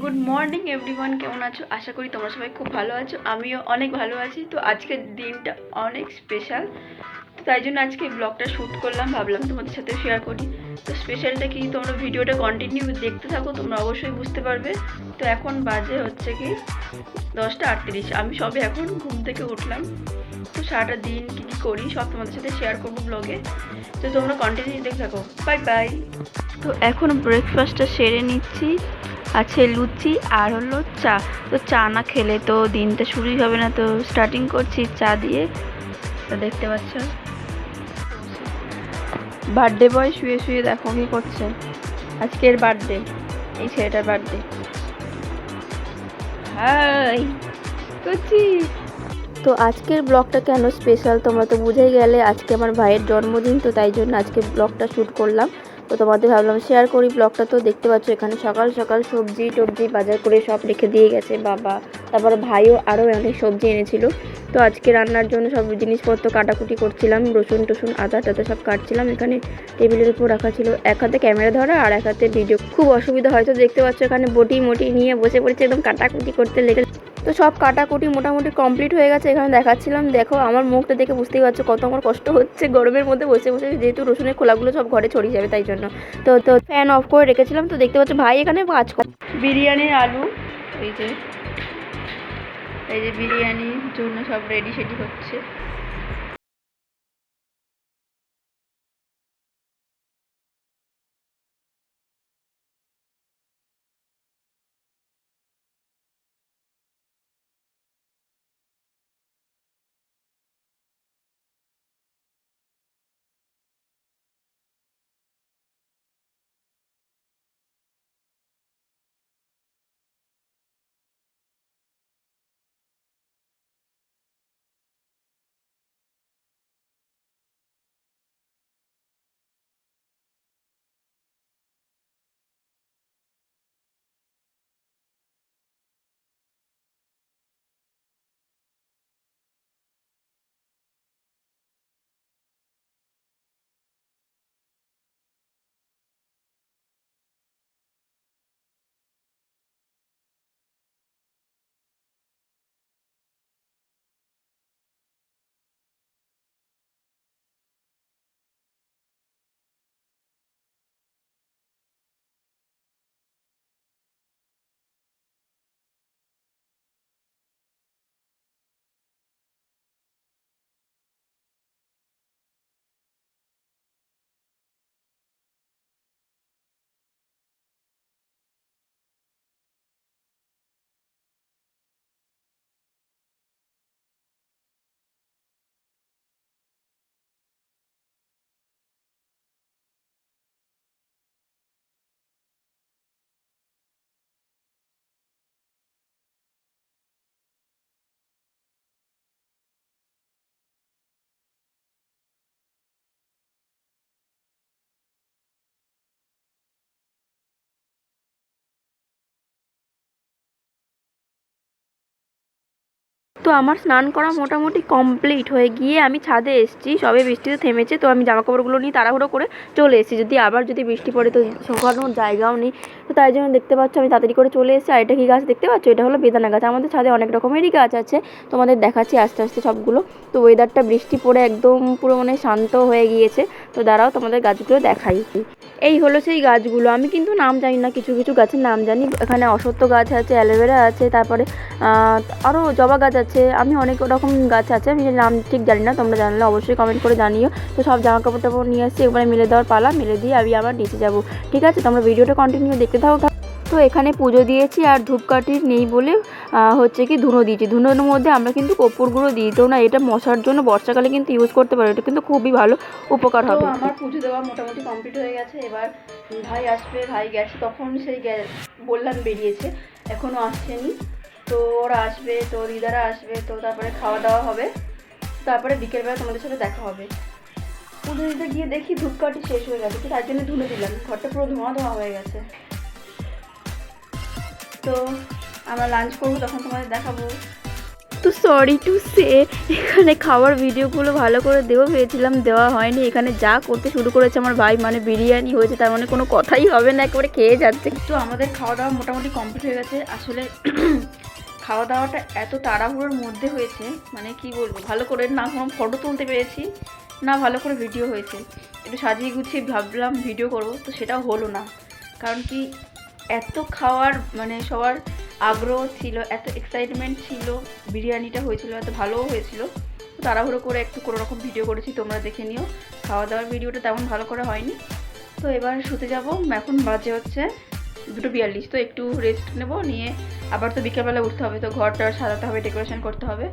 Good morning everyone, কেমন আছো? আশা করি তোমরা সবাই খুব ভালো আছো। আমিও অনেক ভালো আছি। তো আজকের দিনটা অনেক স্পেশাল, তো তাই জন্য আজকে ব্লগটা শ্যুট করলাম, ভাবলাম তোমাদের সাথে শেয়ার করি। তো স্পেশালটা কি, তোমরা ভিডিওটা কন্টিনিউ দেখতে থাকো, তোমরা অবশ্যই বুঝতে পারবে। তো এখন বাজে হচ্ছে কি 10:38। আমি সবে এখন ঘুম থেকে উঠলাম। তো সারাটা দিন কী কী করি সব তোমাদের সাথে শেয়ার করবো ব্লগে। তো তোমরা কন্টিনিউ দেখতে থাকো। Bye bye. তো এখন ব্রেকফাস্টটা সেরে নিচ্ছি। আছে লুচি আর হলো চা। তো চা না খেলে তো দিনটা শুরুই হবে না, তো স্টার্টিং করছি চা দিয়ে। তো দেখতে পাচ্ছ বার্থডে বয় শুয়ে শুয়ে দেখো কি করছে। আজকের বার্থডে, এই ছেলেটার বার্থডে। হাই করছি। তো আজকের ব্লগটা কেন স্পেশাল তোমরা তো বুঝেই গেলে, আজকে আমার ভাইয়ের জন্মদিন, তো তাই জন্য আজকে ব্লগটা শ্যুট করলাম। তো তোমাদের ভাবলাম শেয়ার করি ব্লগটা। তো দেখতে পাচ্ছ এখানে সকাল সকাল সবজি টবজি বাজার করে সব রেখে দিয়ে গেছে বাবা, তারপরে ভাইও আরও অনেক সবজি এনেছিল। তো আজকে রান্নার জন্য সব জিনিসপত্র কাটাকুটি করছিলাম, রসুন টসুন আদা টাদা সব কাটছিলাম। এখানে টেবিলের উপর রাখা ছিল, এক হাতে ক্যামেরা ধরা আর এক হাতে ভিডিও, খুব অসুবিধা হয়তো দেখতে পাচ্ছ এখানে বটি মটি নিয়ে বসে পড়েছে একদম কাটাকুটি করতে লেগে। তো সব কাটাকুটি মোটামুটি কমপ্লিট হয়ে গেছে। এখানে দেখাচ্ছিলাম, দেখো আমার মুখটা দেখে বুঝতেই পারছো কত আমার কষ্ট হচ্ছে গরমের মধ্যে বসে বসে, যেহেতু রসুনের খোলাগুলো সব ঘরে ছড়িয়ে যাবে তাই জন্য। তো তো ফ্যান অফ করে রেখেছিলাম। তো দেখতে পাচ্ছ ভাই এখানে কাজ করে বিরিয়ানির আলু, এই যে বিরিয়ানির জন্য সব রেডি সেডি হচ্ছে। তো আমার স্নান করা মোটামুটি কমপ্লিট হয়ে গিয়ে আমি ছাদে এসেছি, সবে বৃষ্টিতে থেমেছে। তো আমি জামাকাপড়গুলো নিয়ে তাড়াহুড়ো করে চলে এসেছি, যদি আবার যদি বৃষ্টি পড়ে তো শোকানোর জায়গাও নেই। তো তাই জন্য দেখতে পাচ্ছ আমি তাড়াতাড়ি করে চলে এসেছি। আর এটা কি গাছ দেখতে পাচ্ছ? এটা হলো বেদানা গাছ। আমাদের ছাদে অনেক রকমেরই গাছ আছে, তোমাদের দেখাচ্ছি আস্তে আস্তে সবগুলো। তো ওয়েদারটা বৃষ্টি পড়ে একদম পুরো মানে শান্ত হয়ে গিয়েছে। তো দাঁড়াও তোমাদের গাছগুলো দেখাই। এই হলো সেই গাছগুলো। আমি কিন্তু নাম জানি না, কিছু কিছু গাছের নাম জানি। এখানে অশ্বত্থ গাছ আছে, অ্যালোভেরা আছে, তারপরে আরও জবা গাছ আছে। আমি অনেক রকম গাছ আছে, আমি নাম ঠিক জানি না, তোমরা জানলে অবশ্যই কমেন্ট করে জানিও। তো সব জামা কাপড় টাপড় নিয়ে আসছি, এবারে মেলে দেওয়ার পালা, মেলে দিয়ে আমি আবার নিচে যাবো। ঠিক আছে, তোমরা ভিডিওটা কন্টিনিউ দেখতে থাকো। তো এখানে পুজো দিয়েছি আর ধূপকাঠি নেই বলে হচ্ছে কি ধুনো দিয়েছি। ধুনোর মধ্যে আমরা কিন্তু কর্পূর গুঁড়ো দিই, তো না এটা মশার জন্য বর্ষাকালে কিন্তু ইউজ করতে পারো, এটা কিন্তু খুবই ভালো উপকার হবে। তো আমার পুজো দেওয়া মোটামুটি কমপ্লিট হয়ে গেছে। এবার ভাই আসবে, ভাই গেছে তখন, সেই বললাম বেরিয়েছে, এখনও আসছেনি। তো ওরা আসবে, তো দিদারা আসবে, তো তারপরে খাওয়া দাওয়া হবে, তারপরে বিকেলবেলা তোমাদের সাথে দেখা হবে। পুজো দিতে গিয়ে দেখি ধূপকাঠি শেষ হয়ে গেছে, তো তার জন্য ধুলো দিলাম, ঘরটা পুরো ধোঁয়া ধোঁয়া হয়ে গেছে। তো আমরা লাঞ্চ করবো, তখন তোমাদের দেখাবো। তো সরি টু সে এখানে খাওয়ার ভিডিওগুলো ভালো করে দেওয়া ভেবেছিলাম, দেওয়া হয়নি। এখানে যা করতে শুরু করেছে আমার ভাই, মানে বিরিয়ানি হয়েছে তার মানে কোনো কথাই হবে না, একেবারে খেয়ে যাচ্ছে। তো আমাদের খাওয়া দাওয়া মোটামুটি কমপ্লিট হয়ে গেছে। আসলে খাওয়া দাওয়াটা এত তাড়াহুড়োর মধ্যে হয়েছে, মানে কি বলবো, ভালো করে না কোনো ফটো তুলতে পেরেছি না ভালো করে ভিডিও হয়েছে। একটু সাজিয়ে গুছিয়ে ভাবলাম ভিডিও করব, তো সেটাও হলো না। কারণ কি এত খাওয়ার মানে সবার আগ্রহ ছিল, এত এক্সাইটমেন্ট ছিল, বিরিয়ানিটা হয়েছিল এত ভালোও হয়েছিল, তাড়াহুড়ো করে একটু কোনো রকম ভিডিও করেছি, তোমরা দেখে নিও। খাওয়া দাওয়ার ভিডিওটা তেমন ভালো করে হয়নি। তো এবার শুতে যাব, এখন বাজে হচ্ছে 2:42। তো একটু রেস্ট নেব, নিয়ে আবার তো বিকেলবেলা উঠতে হবে, তো ঘরটা সাজাতে হবে, ডেকোরেশন করতে হবে।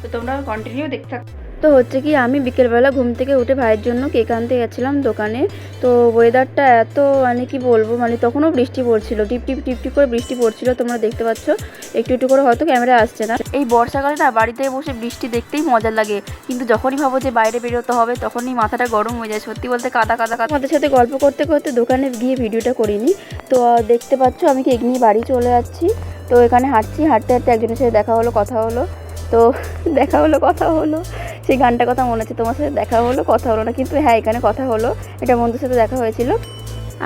তো তোমরা কন্টিনিউ দেখতে থাকো। তো হচ্ছে কি আমি বিকেলবেলা ঘুম থেকে উঠে ভাইয়ের জন্য কেক আনতে গেছিলাম দোকানে। তো ওয়েদারটা এত মানে কি বলবো, মানে তখনও বৃষ্টি পড়ছিল, টিপ টিপ টিপ টিপ করে বৃষ্টি পড়ছিল, তোমরা দেখতে পাচ্ছ একটু একটু করে, হয়তো ক্যামেরা আসছে না। এই বর্ষাকালে না বাড়িতে বসে বৃষ্টি দেখতেই মজা লাগে, কিন্তু যখনই ভাবো যে বাইরে বেরোতে হবে তখনই মাথাটা গরম হয়ে যায়, সত্যি বলতে কাদা কাদা কাদা। আমাদের সাথে গল্প করতে করতে দোকানে গিয়ে ভিডিওটা করিনি। তো দেখতে পাচ্ছ আমি কেক নিয়ে বাড়ি চলে যাচ্ছি। তো এখানে হাঁটছি, হাঁটতে হাঁটতে একজনের সাথে দেখা হলো, কথা হলো। তো দেখা হলো কথা হলো, সেই গানটার কথা মনে আছে, তোমার সাথে দেখা হলো কথা হলো না, কিন্তু হ্যাঁ এখানে কথা হলো, এটা বন্ধুর সাথে দেখা হয়েছিল।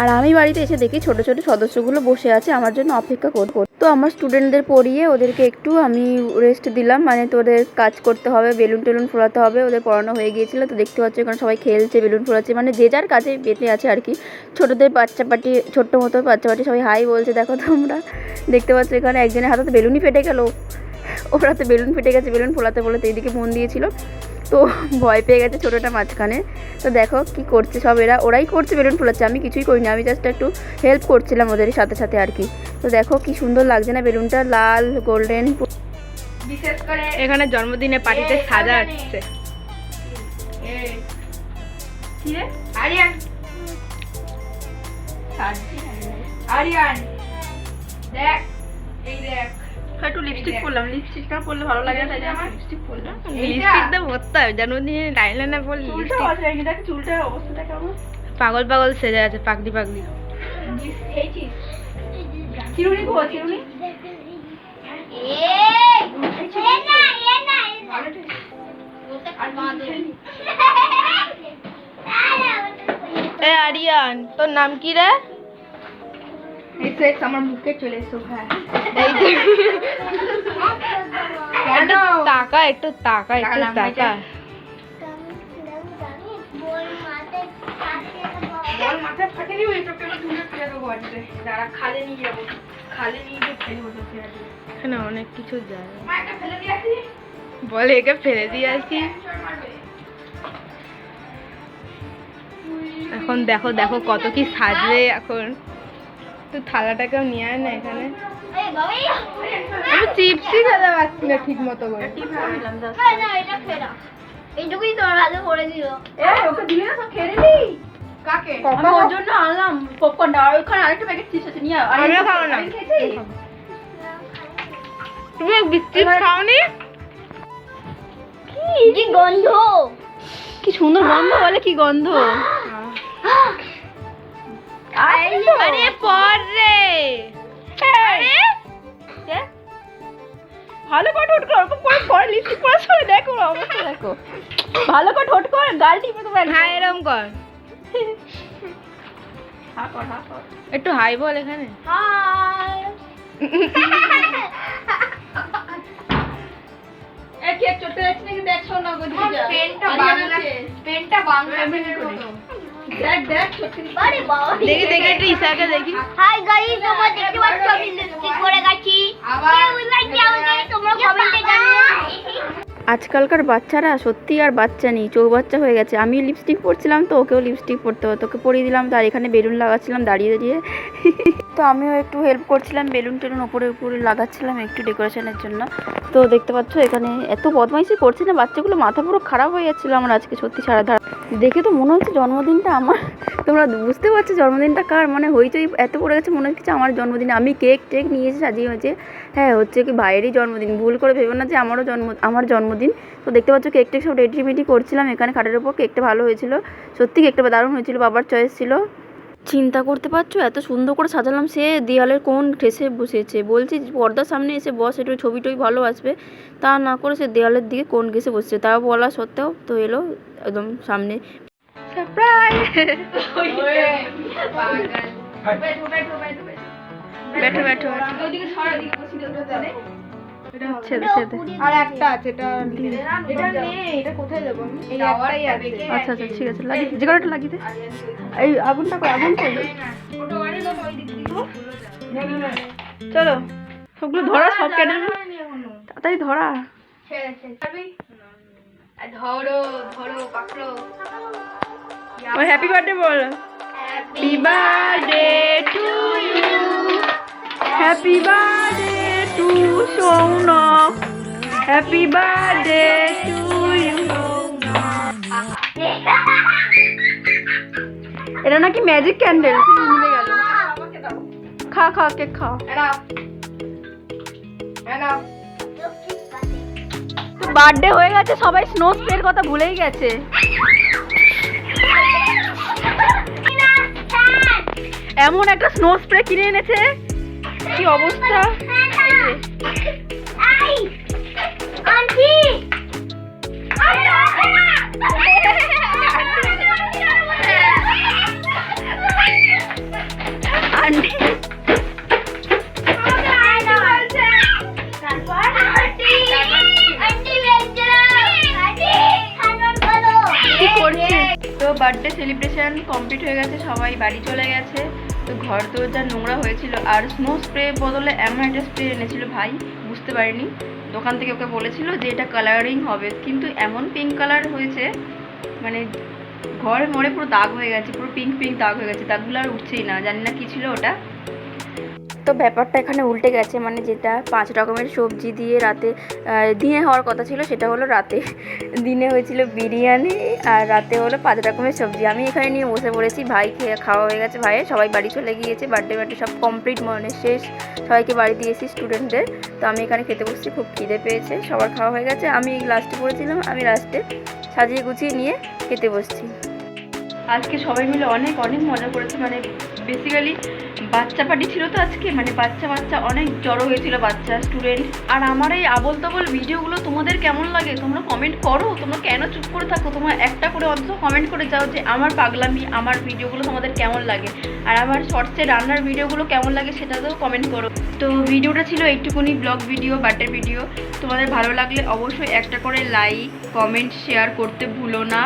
আর আমি বাড়িতে এসে দেখি ছোটো ছোটো সদস্যগুলো বসে আছে আমার জন্য অপেক্ষা করতে। তো আমার স্টুডেন্টদের পড়িয়ে ওদেরকে একটু আমি রেস্ট দিলাম, মানে তো ওদের কাজ করতে হবে, বেলুন টেলুন ফোলাতে হবে, ওদের পড়ানো হয়ে গিয়েছিলো। তো দেখতে পাচ্ছ এখানে সবাই খেলছে, বেলুন ফোলাচ্ছে, মানে যে যার কাজে বেঁচে আছে আর কি। ছোটোদের বাচ্চা পাটি, ছোট্ট মতো বাচ্চা পাটি সবাই হাই বলছে, দেখো তোমরা দেখতে পাচ্ছ। এখানে একজনের হাতে বেলুনই ফেটে গেল, ওর হাতে বেলুন ফেটে গেছে, বেলুন ফোলাতে বলে তো এইদিকে মন দিয়েছিল, তো ভয় পেয়ে গেছে ছোটোটা মাঝখানে। তো দেখো কি করছে সব, ওরাই করছে, বেলুন ফোলাচ্ছে, আমি কিছুই করিনি, আমি জাস্ট একটু হেল্প করছিলাম ওদের সাথে সাথে আর কি। তো দেখো কি সুন্দর লাগছে না বেলুনটা, লাল গোল্ডেন। বিশেষ করে এখানে জন্মদিনে পার্টিতে সাজা হচ্ছে। আরিয়ান আরিয়ান দেখ, এই দেখ একটু লিপস্টিক পরলাম, লিপস্টিকটা পরলে ভালো লাগে না, তাই আমার লিপস্টিক পরলাম। লিপস্টিকটা ভরতে হবে, জন্মদিনে লাইলাইনার পরলে লিপস্টিক। চুলটার অবস্থাটা কেমন, পাগল পাগল সেজে আছে, পাগলি পাগলি। চিরুনি কো, চিরুনি এ আরিয়ান, তোর নাম কি রে? আমার মুখে চলে এসো ভাই, টাকা একটু টাকা একটু টাকা মাথায় ফাটিয়ে নিবো, একটু খালে নিয়ে যাবো, খালে নিয়ে গিয়ে ফেলবো। এখানে অনেক কিছু যায়, বলে একে ফেলে দিয়ে আসি। এখন দেখো দেখো কত কি সাজবে এখন। তো থালাটাকেও নিয়ে আয় না এখানে, আমি চিপসই খেতে পারছি না ঠিক মতো করে। এইটুকুই তো রাজা করে দিল, ওকে দিলে না সব খেয়ে নিলি। কাকে? আমি ওর জন্য আনলাম পপকর্নটা, আর ওখানে আরেকটা প্যাকেট চিপস আছে, নিয়ে আয়। আমিও খাবো না। তুমি চিপস খাওনি? কি গন্ধ, কি সুন্দর গন্ধ, বলে কি গন্ধ। আরে পর রে, আরে ভালো করে ঠোঁট কর, ওরকম করে পর লিপস্টিক পরা সরে দেখো অবস্থা, দেখো ভালো করে ঠোঁট কর, গাল টিপে তো হ্যাঁ এরকম কর, হ্যাঁ কর, হ্যাঁ কর, একটু হাই বল এখানে, হাই। এ কেক চটকে যাচ্ছে নাকি দেখছো না গো, দিদি যা পেনটা বাংলা, পেনটা বাংলা পেনের মতো। দেখ দেখ আরে বাবা, দেখি দেখি একটু ইসাকে দেখি। হাই গাইস, তোমরা দেখতে পাচ্ছ আমি লিপস্টিক পরে গেছি, কেউ লাইক আমাকে তোমরা কমেন্টে জানিও। আজকালকার বাচ্চারা সত্যি আর বাচ্চা নেই, চৌবাচ্চা হয়ে গেছে। আমি লিপস্টিক পরছিলাম তো ওকেও লিপস্টিক পরতে হতো, ওকে পরিয়ে দিলাম, তার এখানে বেলুন লাগাচ্ছিলাম দাঁড়িয়ে দাঁড়িয়ে। তো আমিও একটু হেল্প করছিলাম, বেলুন টেলুন উপরে উপরে লাগাচ্ছিলাম একটু ডেকোরেশনের জন্য। তো দেখতে পাচ্ছ এখানে এত বদমাইশি করছে না বাচ্চাগুলো, মাথা পুরো খারাপ হয়ে যাচ্ছিলো আমার আজকে সত্যি সারা ধার দেখে। তো মনে হচ্ছে জন্মদিনটা আমার, তোমরা বুঝতে পারছো জন্মদিনটা কার, মানে হইচই এত পড়ে গেছে, মনে হচ্ছে আমার জন্মদিনে আমি কেক টেক নিয়ে এসে সাজিয়ে হয়েছে। হ্যাঁ হচ্ছে কি ভাইয়েরই জন্মদিন, ভুল করে ভেবো না যে আমার জন্মদিন। তো দেখতে পাচ্ছ কেক টেক সব রেডি করছিলাম এখানে খাটের উপর, কেকটা ভালো হয়েছিল সত্যি, কেকটা দারুণ হয়েছিল, বাবার চয়েস ছিল। চিন্তা করতে পারছো, এত সুন্দর করে সাজালাম, সে দেওয়ালের কোন ঠেসে বসেছে। বলছি পর্দার সামনে এসে বস, একটু ছবি টবি ভালো আসবে, তা না করে সে দেওয়ালের দিকে কোন ঘেসে বসছে। তাও বলা সত্ত্বেও তো এলো একদম সামনে। সারপ্রাইজ! बैठो बैठो আর একটা আছে, এটা নেই, এটা কোথায় দেবো আমি? এই একটাই আছে। আচ্ছা আচ্ছা ঠিক আছে, লাগিয়ে যে কটা লাগিয়ে দে। এই আগুনটা কই, আগুন কই? চলো সবগুলো ধরা, সব কেটে তাড়াতাড়ি ধরা। ধরো ধরো পাকড়ো। ওই হ্যাপি বার্থডে বল। Happy birthday to you, happy birthday to Sounak, happy birthday to you. এটা নাকি ম্যাজিক ক্যান্ডেল, নিভে গেল। খা খা কেক খা। তো বার্থডে হয়ে গেছে, সবাই স্নো স্প্রের কথা ভুলেই গেছে। এমন একটা স্নো স্প্রে কিনে এনেছে, কি অবস্থা। তো বার্থডে সেলিব্রেশন কমপ্লিট হয়ে গেছে, সবাই বাড়ি চলে গেছে। তো ঘর তো যা নোংরা হয়েছিল, আর স্নো স্প্রে বদলে এমন একটা স্প্রে এনেছিল ভাই, বুঝতে পারিনি। দোকান থেকে ওকে বলেছিল যে এটা কালারিং হবে, কিন্তু এমন পিঙ্ক কালার হয়েছে, মানে ঘরে মরে পুরো দাগ হয়ে গেছে, পুরো পিঙ্ক পিঙ্ক দাগ হয়ে গেছে, দাগগুলো আর উঠছেই না, জানি না কী ছিল ওটা। তো ব্যাপারটা এখানে উল্টে গেছে, মানে যেটা 5 রকমের সবজি দিয়ে রাতে দিনে হওয়ার কথা ছিল, সেটা হলো রাতে। দিনে হয়েছিল বিরিয়ানি, আর রাতে হলো 5 রকমের সবজি। আমি এখানে নিয়ে বসে পড়েছি, ভাই খাওয়া হয়ে গেছে, ভাইয়ের সবাই বাড়ি চলে গিয়েছে, বার্থডে সব কমপ্লিট, মনে শেষ, সবাইকে বাড়ি দিয়েছি স্টুডেন্টদের। তো আমি এখানে খেতে বসছি, খুব খিদে পেয়েছে, সবার খাওয়া হয়ে গেছে, আমি লাস্টে পড়েছিলাম, আমি লাস্টে সাজিয়ে গুছিয়ে নিয়ে খেতে বসছি। আজকে সবাই মিলে অনেক অনেক মজা করেছে, মানে বেসিক্যালি বাচ্চা পার্টি ছিল তো আজকে, মানে বাচ্চা অনেক জড়ো হয়েছিল, বাচ্চা স্টুডেন্ট। আর আমার এই আবল তাবল ভিডিওগুলো তোমাদের কেমন লাগে তোমরা কমেন্ট করো, তোমরা কেন চুপ করে থাকো, তোমরা একটা করে অন্তত কমেন্ট করে যাও যে আমার পাগলামি, আমার ভিডিওগুলো তোমাদের কেমন লাগে, আর আমার শর্টসে রান্নার ভিডিওগুলো কেমন লাগে সেটাতেও কমেন্ট করো। তো ভিডিওটা ছিল এইটুকুনি, ব্লগ ভিডিও, বার্থডে ভিডিও। তোমাদের ভালো লাগলে অবশ্যই একটা করে লাইক কমেন্ট শেয়ার করতে ভুলো না।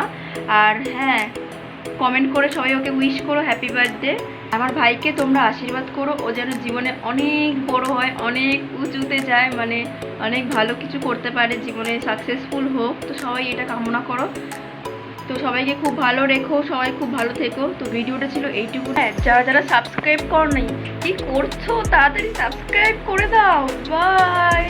আর হ্যাঁ, কমেন্ট করে সবাই ওকে উইশ করো হ্যাপি বার্থডে। আমার ভাইকে তোমরা আশীর্বাদ করো, ও যেন জীবনে অনেক বড় হয়, অনেক উঁচুতে যায়, মানে অনেক ভালো কিছু করতে পারে, জীবনে সাকসেসফুল হোক। তো সবাই এটা কামনা করো। তো সবাইকে খুব ভালো রেখো, সবাই খুব ভালো থেকো। তো ভিডিওটা ছিল এইটুকু। যারা যারা সাবস্ক্রাইব করো নাই, কি করছো, তাড়াতাড়ি সাবস্ক্রাইব করে দাও। বাই।